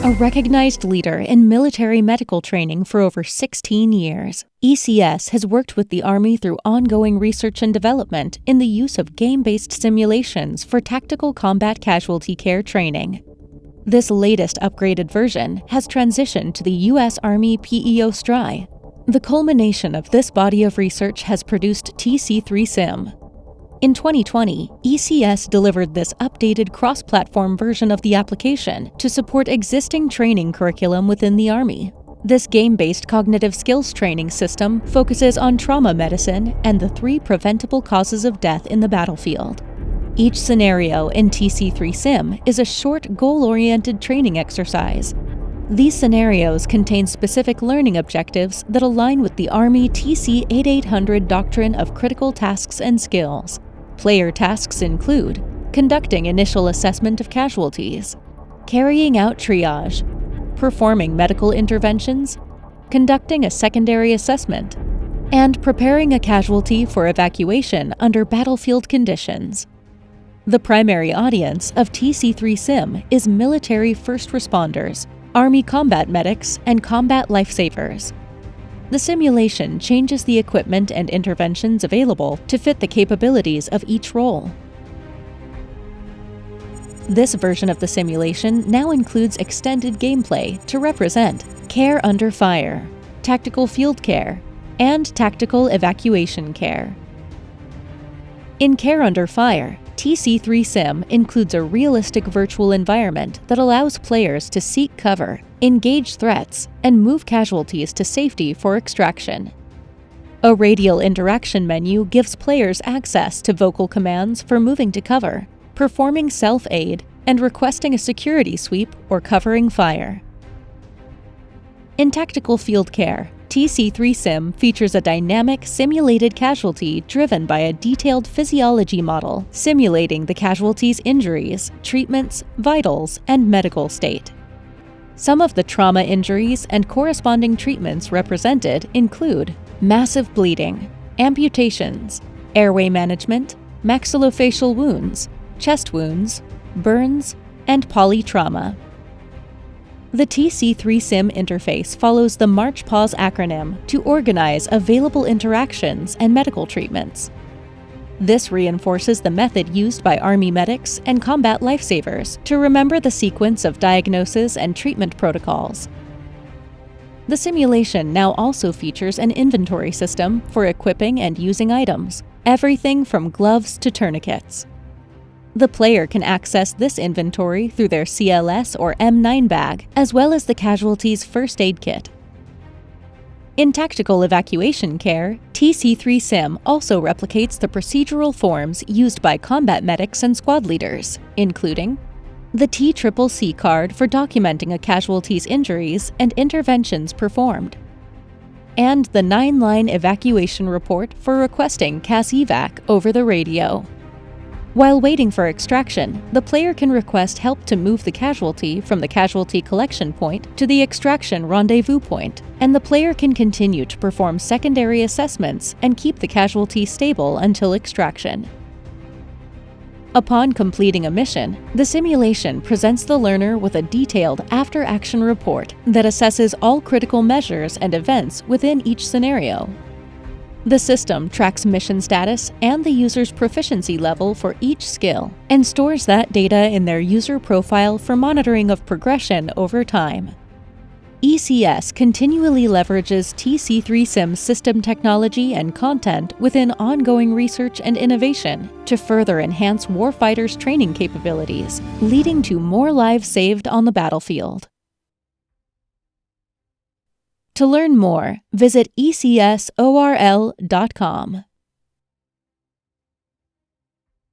A recognized leader in military medical training for over 16 years, ECS has worked with the Army through ongoing research and development in the use of game-based simulations for tactical combat casualty care training. This latest upgraded version has transitioned to the U.S. Army PEO STRI. The culmination of this body of research has produced TC3Sim. In 2020, ECS delivered this updated cross-platform version of the application to support existing training curriculum within the Army. This game-based cognitive skills training system focuses on trauma medicine and the 3 preventable causes of death in the battlefield. Each scenario in TC3Sim is a short, goal-oriented training exercise. These scenarios contain specific learning objectives that align with the Army TC8800 doctrine of critical tasks and skills. Player tasks include conducting initial assessment of casualties, carrying out triage, performing medical interventions, conducting a secondary assessment, and preparing a casualty for evacuation under battlefield conditions. The primary audience of TC3Sim is military first responders, Army combat medics, and combat lifesavers. The simulation changes the equipment and interventions available to fit the capabilities of each role. This version of the simulation now includes extended gameplay to represent care under fire, tactical field care, and tactical evacuation care. In care under fire, TC3Sim includes a realistic virtual environment that allows players to seek cover, engage threats, and move casualties to safety for extraction. A radial interaction menu gives players access to vocal commands for moving to cover, performing self-aid, and requesting a security sweep or covering fire. In tactical field care, TC3Sim features a dynamic, simulated casualty driven by a detailed physiology model simulating the casualty's injuries, treatments, vitals, and medical state. Some of the trauma injuries and corresponding treatments represented include massive bleeding, amputations, airway management, maxillofacial wounds, chest wounds, burns, and polytrauma. The TC3Sim interface follows the MARCH-PAUSE acronym to organize available interactions and medical treatments. This reinforces the method used by Army medics and combat lifesavers to remember the sequence of diagnosis and treatment protocols. The simulation now also features an inventory system for equipping and using items, everything from gloves to tourniquets. The player can access this inventory through their CLS or M9 bag, as well as the casualty's first aid kit. In tactical evacuation care, TC3Sim also replicates the procedural forms used by combat medics and squad leaders, including the TCCC card for documenting a casualty's injuries and interventions performed, and the 9-line evacuation report for requesting CAS-EVAC over the radio. While waiting for extraction, the player can request help to move the casualty from the casualty collection point to the extraction rendezvous point, and the player can continue to perform secondary assessments and keep the casualty stable until extraction. Upon completing a mission, the simulation presents the learner with a detailed after-action report that assesses all critical measures and events within each scenario. The system tracks mission status and the user's proficiency level for each skill, and stores that data in their user profile for monitoring of progression over time. ECS continually leverages TC3Sim system technology and content within ongoing research and innovation to further enhance warfighters' training capabilities, leading to more lives saved on the battlefield. To learn more, visit ecsorl.com.